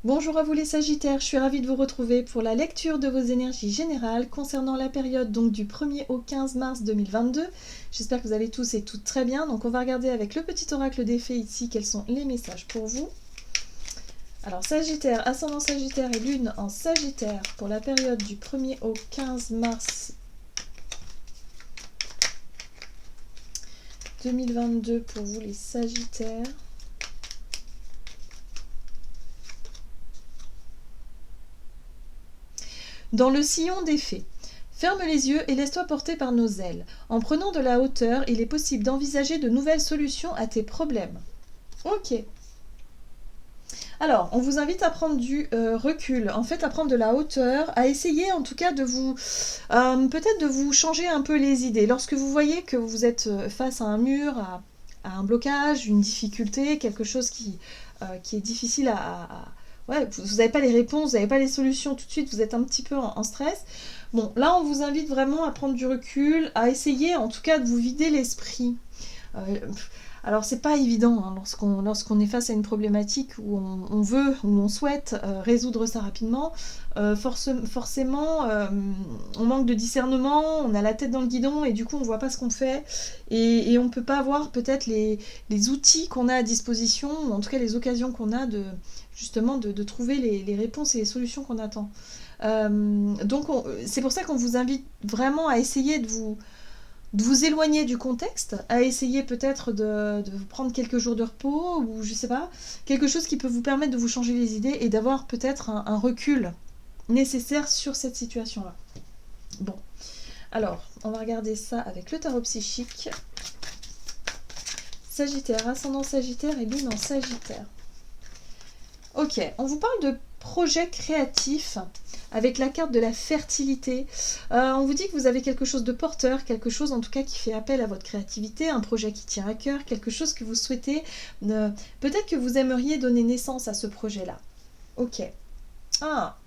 Bonjour à vous les Sagittaires, je suis ravie de vous retrouver pour la lecture de vos énergies générales concernant la période donc du 1er au 15 mars 2022. J'espère que vous allez tous et toutes très bien. Donc on va regarder avec le petit oracle des fées ici quels sont les messages pour vous. Alors Sagittaire, ascendant Sagittaire et lune en Sagittaire pour la période du 1er au 15 mars 2022 pour vous les Sagittaires. Dans le sillon des fées, ferme les yeux et laisse-toi porter par nos ailes. En prenant de la hauteur, il est possible d'envisager de nouvelles solutions à tes problèmes. Ok. Alors, on vous invite à prendre du recul, en fait à prendre de la hauteur, à essayer en tout cas de vous, peut-être de vous changer un peu les idées. Lorsque vous voyez que vous êtes face à un mur, à un blocage, une difficulté, quelque chose qui est difficile ouais, vous n'avez pas les réponses, vous n'avez pas les solutions tout de suite, vous êtes un petit peu en stress. Bon, là on vous invite vraiment à prendre du recul, à essayer en tout cas de vous vider l'esprit. Alors c'est pas évident hein, lorsqu'on est face à une problématique où on veut, où on souhaite résoudre ça rapidement. Forcément, on manque de discernement, on a la tête dans le guidon et du coup on voit pas ce qu'on fait et on peut pas avoir peut-être les outils qu'on a à disposition, ou en tout cas les occasions qu'on a de justement de trouver les réponses et les solutions qu'on attend. Donc c'est pour ça qu'on vous invite vraiment à essayer de vous éloigner du contexte, à essayer peut-être de vous prendre quelques jours de repos, ou je sais pas, quelque chose qui peut vous permettre de vous changer les idées et d'avoir peut-être un recul nécessaire sur cette situation-là. Bon, alors, on va regarder ça avec le tarot psychique. Sagittaire, ascendant Sagittaire et lune en Sagittaire. Ok, on vous parle de projet créatif avec la carte de la fertilité. On vous dit que vous avez quelque chose de porteur, quelque chose en tout cas qui fait appel à votre créativité, un projet qui tient à cœur, quelque chose que vous souhaitez. Peut-être que vous aimeriez donner naissance à ce projet-là. Ok. Ah.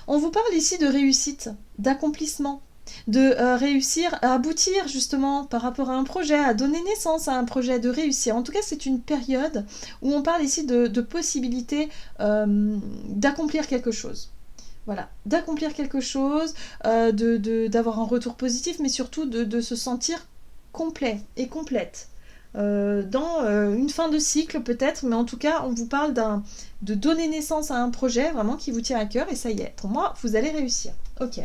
On vous parle ici de réussite, d'accomplissement, de réussir à aboutir justement par rapport à un projet, à donner naissance à un projet, de réussir. En tout cas, c'est une période où on parle ici de possibilité d'accomplir quelque chose. Voilà, d'accomplir quelque chose, d'avoir un retour positif, mais surtout de se sentir complet et complète. Dans une fin de cycle peut-être, mais en tout cas, on vous parle de donner naissance à un projet vraiment qui vous tient à cœur, et ça y est, pour moi, vous allez réussir. Ok.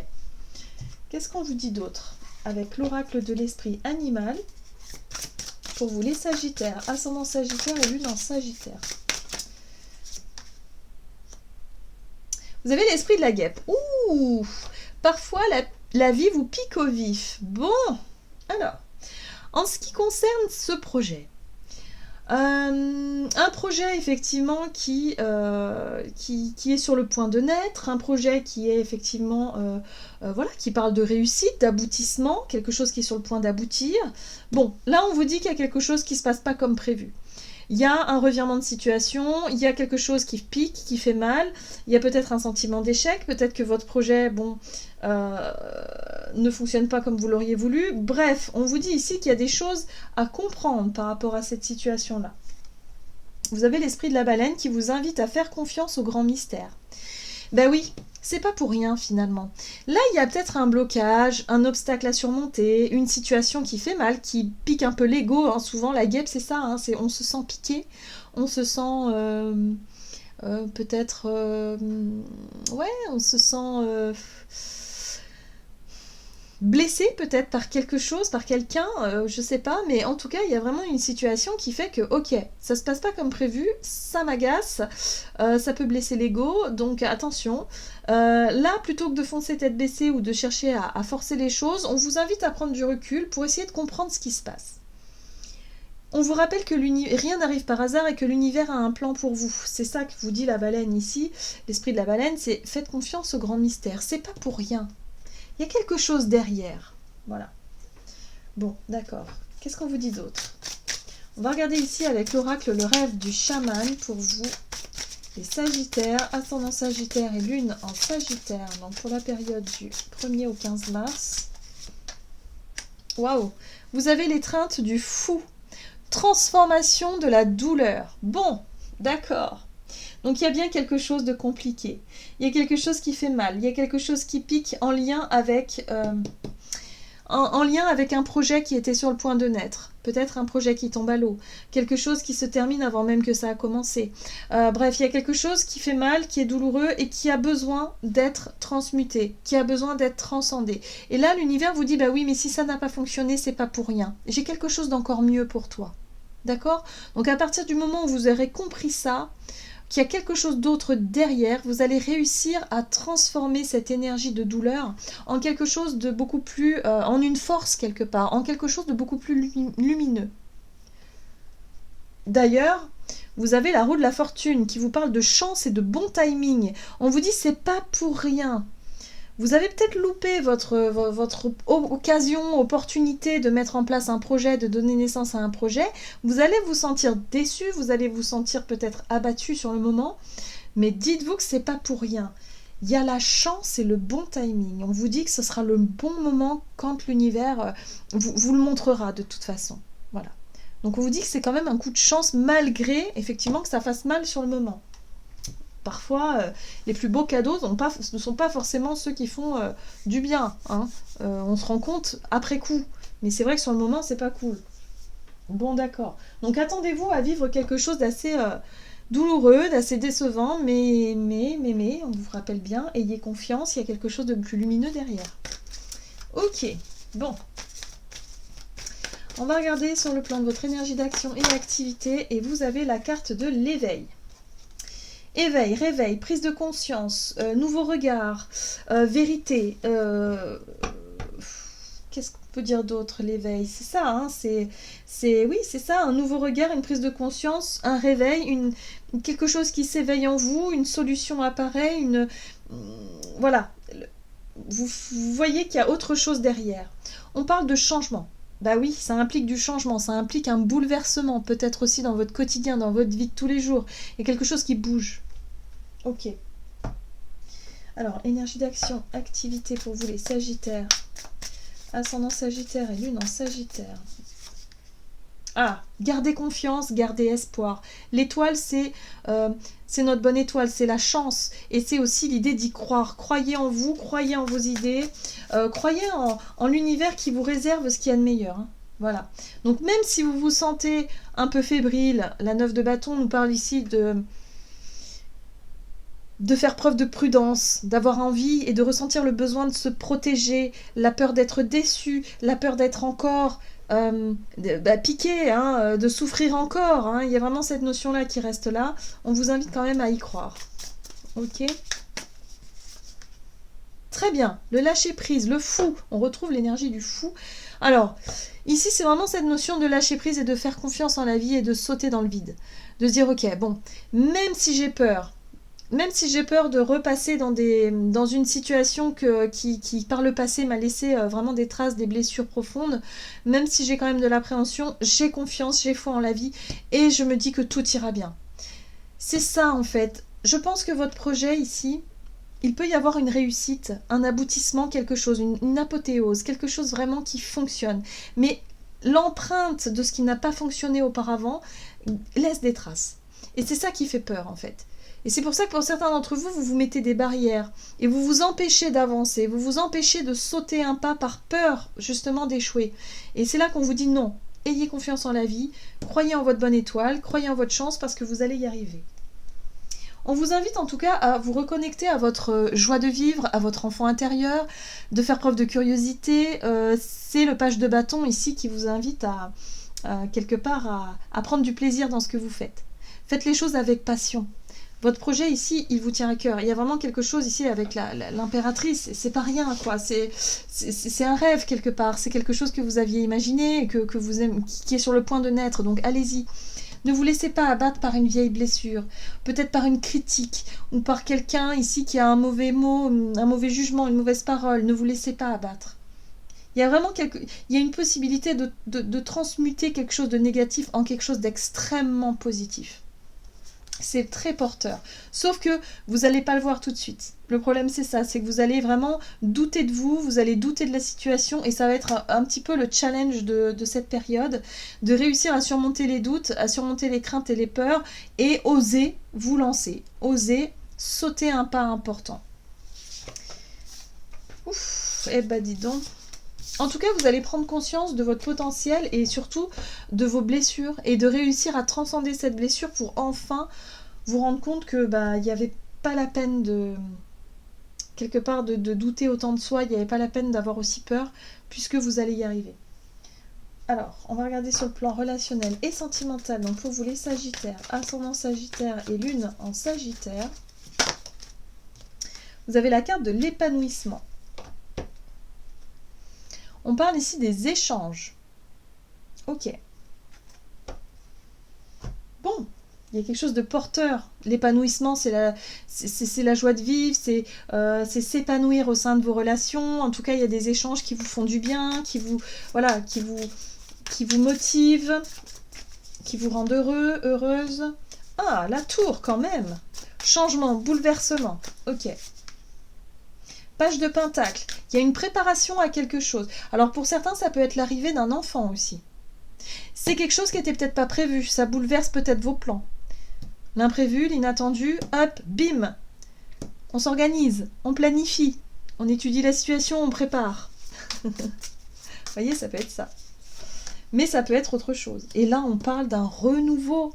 Qu'est-ce qu'on vous dit d'autre avec l'oracle de l'esprit animal pour vous les Sagittaires, ascendant Sagittaire et lune en Sagittaire. Vous avez l'esprit de la guêpe. Ouh, parfois la vie vous pique au vif. Bon, alors, en ce qui concerne ce projet, un projet effectivement qui est sur le point de naître, un projet qui est effectivement voilà, qui parle de réussite, d'aboutissement, quelque chose qui est sur le point d'aboutir. Bon, là on vous dit qu'il y a quelque chose qui se passe pas comme prévu. Il y a un revirement de situation, il y a quelque chose qui pique, qui fait mal, il y a peut-être un sentiment d'échec, peut-être que votre projet, ne fonctionne pas comme vous l'auriez voulu. Bref, on vous dit ici qu'il y a des choses à comprendre par rapport à cette situation-là. Vous avez l'esprit de la baleine qui vous invite à faire confiance au grand mystère. Ben oui, c'est pas pour rien finalement. Là, il y a peut-être un blocage, un obstacle à surmonter, une situation qui fait mal, qui pique un peu l'ego. Hein. Souvent, la guêpe, c'est ça, hein, on se sent piqué, on se sent peut-être... ouais, on se sent... blessé peut-être par quelque chose, par quelqu'un, je sais pas, mais en tout cas, il y a vraiment une situation qui fait que, ok, ça se passe pas comme prévu, ça m'agace, ça peut blesser l'ego, donc attention. Là, plutôt que de foncer tête baissée ou de chercher à forcer les choses, on vous invite à prendre du recul pour essayer de comprendre ce qui se passe. On vous rappelle que rien n'arrive par hasard et que l'univers a un plan pour vous. C'est ça que vous dit la baleine ici, l'esprit de la baleine, c'est faites confiance au grand mystère, c'est pas pour rien. Il y a quelque chose derrière. Voilà. Bon, d'accord. Qu'est-ce qu'on vous dit d'autre? On va regarder ici avec l'oracle le rêve du chaman pour vous, les Sagittaires, ascendant Sagittaire et lune en Sagittaire. Donc pour la période du 1er au 15 mars. Waouh! Vous avez l'étreinte du fou. Transformation de la douleur. Bon, d'accord. Donc il y a bien quelque chose de compliqué. Il y a quelque chose qui fait mal. Il y a quelque chose qui pique en lien avec... en lien avec un projet qui était sur le point de naître. Peut-être un projet qui tombe à l'eau. Quelque chose qui se termine avant même que ça a commencé. Bref, il y a quelque chose qui fait mal, qui est douloureux et qui a besoin d'être transmuté, qui a besoin d'être transcendé. Et là, l'univers vous dit, bah oui, mais si ça n'a pas fonctionné, c'est pas pour rien. J'ai quelque chose d'encore mieux pour toi. D'accord? Donc à partir du moment où vous aurez compris ça, qu'il y a quelque chose d'autre derrière, vous allez réussir à transformer cette énergie de douleur en quelque chose de beaucoup plus, en une force quelque part, en quelque chose de beaucoup plus lumineux. D'ailleurs, vous avez la roue de la fortune qui vous parle de chance et de bon timing. On vous dit c'est pas pour rien. Vous avez peut-être loupé votre occasion, opportunité de mettre en place un projet, de donner naissance à un projet. Vous allez vous sentir déçu, vous allez vous sentir peut-être abattu sur le moment, mais dites-vous que c'est pas pour rien. Il y a la chance et le bon timing. On vous dit que ce sera le bon moment quand l'univers vous le montrera de toute façon. Voilà. Donc on vous dit que c'est quand même un coup de chance malgré effectivement que ça fasse mal sur le moment. Parfois, les plus beaux cadeaux ne sont pas forcément ceux qui font du bien. Hein. On se rend compte après coup. Mais c'est vrai que sur le moment, c'est pas cool. Bon, d'accord. Donc attendez-vous à vivre quelque chose d'assez douloureux, d'assez décevant, mais, on vous rappelle bien, ayez confiance, il y a quelque chose de plus lumineux derrière. Ok, bon. On va regarder sur le plan de votre énergie d'action et d'activité, et vous avez la carte de l'éveil. Éveil, réveil, prise de conscience, nouveau regard, vérité. Qu'est-ce qu'on peut dire d'autre, l'éveil? C'est ça, hein, oui, c'est ça, un nouveau regard, une prise de conscience, un réveil, quelque chose qui s'éveille en vous, une solution apparaît, voilà. Vous voyez qu'il y a autre chose derrière. On parle de changement. Bah oui, ça implique du changement, ça implique un bouleversement, peut-être aussi dans votre quotidien, dans votre vie de tous les jours. Il y a quelque chose qui bouge. Ok. Alors, énergie d'action, activité pour vous les Sagittaires. Ascendant Sagittaire et Lune en Sagittaire. Ah, gardez confiance, gardez espoir. L'étoile, c'est notre bonne étoile, c'est la chance. Et c'est aussi l'idée d'y croire. Croyez en vous, croyez en vos idées, croyez en l'univers qui vous réserve ce qu'il y a de meilleur. Hein. Voilà. Donc même si vous vous sentez un peu fébrile, la 9 de bâton nous parle ici de faire preuve de prudence, d'avoir envie et de ressentir le besoin de se protéger, la peur d'être déçu, la peur d'être encore piqué, hein, de souffrir encore. Hein. Il y a vraiment cette notion-là qui reste là. On vous invite quand même à y croire. Ok ? Très bien. Le lâcher-prise, le fou. On retrouve l'énergie du fou. Alors, ici, c'est vraiment cette notion de lâcher-prise et de faire confiance en la vie et de sauter dans le vide. De se dire, ok, bon, même si j'ai peur de repasser dans une situation qui par le passé m'a laissé vraiment des traces, des blessures profondes, même si j'ai quand même de l'appréhension, j'ai confiance, j'ai foi en la vie et je me dis que tout ira bien. C'est ça en fait. Je pense que votre projet ici, il peut y avoir une réussite, un aboutissement, quelque chose, une apothéose, quelque chose vraiment qui fonctionne. Mais l'empreinte de ce qui n'a pas fonctionné auparavant laisse des traces. Et c'est ça qui fait peur en fait. Et c'est pour ça que pour certains d'entre vous, vous vous mettez des barrières et vous vous empêchez d'avancer, vous vous empêchez de sauter un pas par peur justement d'échouer. Et c'est là qu'on vous dit non, ayez confiance en la vie, croyez en votre bonne étoile, croyez en votre chance parce que vous allez y arriver. On vous invite en tout cas à vous reconnecter à votre joie de vivre, à votre enfant intérieur, de faire preuve de curiosité. C'est le page de bâton ici qui vous invite à quelque part à prendre du plaisir dans ce que vous faites. Faites les choses avec passion. Votre projet ici, il vous tient à cœur. Il y a vraiment quelque chose ici avec l'impératrice. C'est pas rien, quoi. C'est un rêve quelque part. C'est quelque chose que vous aviez imaginé, que vous aimez, qui est sur le point de naître. Donc allez-y. Ne vous laissez pas abattre par une vieille blessure, peut-être par une critique ou par quelqu'un ici qui a un mauvais mot, un mauvais jugement, une mauvaise parole. Ne vous laissez pas abattre. Il y a vraiment il y a une possibilité de transmuter quelque chose de négatif en quelque chose d'extrêmement positif. C'est très porteur. Sauf que vous n'allez pas le voir tout de suite. Le problème, c'est ça, c'est que vous allez vraiment douter de vous, vous allez douter de la situation, et ça va être un petit peu le challenge de cette période, de réussir à surmonter les doutes, à surmonter les craintes et les peurs, et oser vous lancer, oser sauter un pas important. Ouf, eh ben dis donc. En tout cas, vous allez prendre conscience de votre potentiel et surtout de vos blessures et de réussir à transcender cette blessure pour enfin vous rendre compte que il n'y avait pas la peine de quelque part de douter autant de soi, il n'y avait pas la peine d'avoir aussi peur puisque vous allez y arriver. Alors, on va regarder sur le plan relationnel et sentimental. Donc pour vous les Sagittaires, ascendant Sagittaire et Lune en Sagittaire, vous avez la carte de l'épanouissement. On parle ici des échanges. Ok. Bon, il y a quelque chose de porteur. L'épanouissement, c'est la joie de vivre, c'est s'épanouir au sein de vos relations. En tout cas, il y a des échanges qui vous font du bien, qui vous motivent, qui vous rendent heureux, heureuse. Ah, la tour quand même. Changement, bouleversement. Ok. Page de Pentacle, il y a une préparation à quelque chose. Alors pour certains, ça peut être l'arrivée d'un enfant aussi. C'est quelque chose qui n'était peut-être pas prévu, ça bouleverse peut-être vos plans. L'imprévu, l'inattendu, hop, bim. On s'organise, on planifie, on étudie la situation, on prépare. Vous voyez, ça peut être ça. Mais ça peut être autre chose. Et là, on parle d'un renouveau.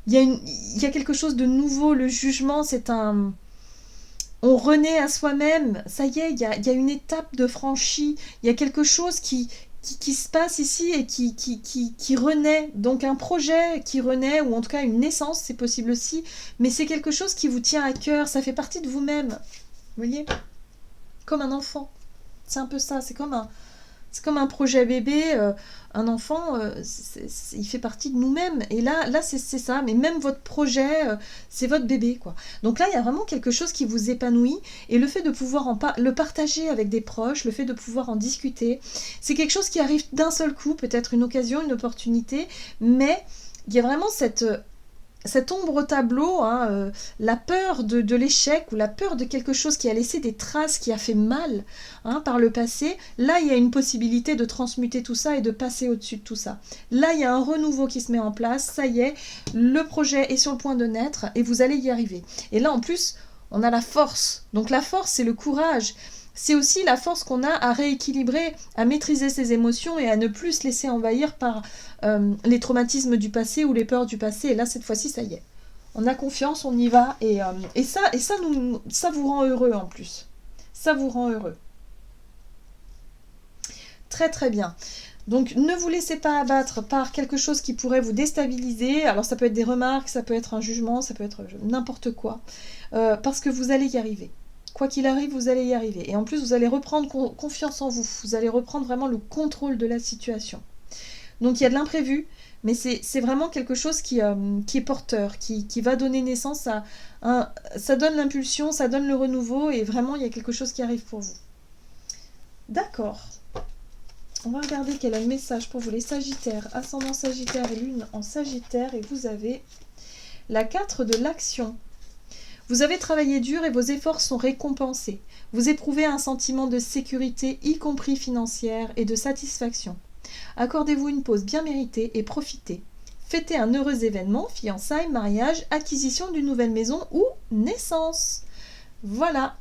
Il y a quelque chose de nouveau, le jugement, c'est un... On renaît à soi-même, ça y est, il y a une étape de franchie, il y a quelque chose qui se passe ici et qui renaît. Donc un projet qui renaît, ou en tout cas une naissance, c'est possible aussi, mais c'est quelque chose qui vous tient à cœur, ça fait partie de vous-même. Vous voyez ? Comme un enfant. C'est un peu ça, c'est comme un projet bébé, un enfant, il fait partie de nous-mêmes. Et là c'est ça, mais même votre projet, c'est votre bébé, quoi. Donc là, il y a vraiment quelque chose qui vous épanouit, et le fait de pouvoir le partager avec des proches, le fait de pouvoir en discuter, c'est quelque chose qui arrive d'un seul coup, peut-être une occasion, une opportunité, mais il y a vraiment cet ombre au tableau, la peur de l'échec ou la peur de quelque chose qui a laissé des traces, qui a fait mal par le passé. Là, il y a une possibilité de transmuter tout ça et de passer au-dessus de tout ça. Là, il y a un renouveau qui se met en place. Ça y est, le projet est sur le point de naître et vous allez y arriver. Et là, en plus, on a la force. Donc la force, c'est le courage. C'est aussi la force qu'on a à rééquilibrer, à maîtriser ses émotions et à ne plus se laisser envahir par les traumatismes du passé ou les peurs du passé. Et là, cette fois-ci, ça y est. On a confiance, on y va. Et ça vous rend heureux en plus. Ça vous rend heureux. Très très bien. Donc ne vous laissez pas abattre par quelque chose qui pourrait vous déstabiliser. Alors ça peut être des remarques, ça peut être un jugement, ça peut être n'importe quoi. Parce que vous allez y arriver. Quoi qu'il arrive, vous allez y arriver. Et en plus, vous allez reprendre confiance en vous. Vous allez reprendre vraiment le contrôle de la situation. Donc il y a de l'imprévu, mais c'est vraiment quelque chose qui est porteur, qui va donner naissance à... ça donne l'impulsion, ça donne le renouveau, et vraiment, il y a quelque chose qui arrive pour vous. D'accord. On va regarder quel est le message pour vous, les Sagittaires, ascendant Sagittaire et Lune en Sagittaire, et vous avez la 4 de l'action. Vous avez travaillé dur et vos efforts sont récompensés. Vous éprouvez un sentiment de sécurité, y compris financière, et de satisfaction. Accordez-vous une pause bien méritée et profitez. Fêtez un heureux événement, fiançailles, mariage, acquisition d'une nouvelle maison ou naissance. Voilà.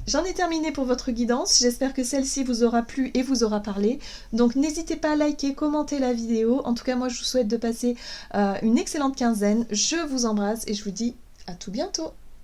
J'en ai terminé pour votre guidance. J'espère que celle-ci vous aura plu et vous aura parlé. Donc n'hésitez pas à liker, commenter la vidéo. En tout cas, moi je vous souhaite de passer une excellente quinzaine. Je vous embrasse et je vous dis à tout bientôt.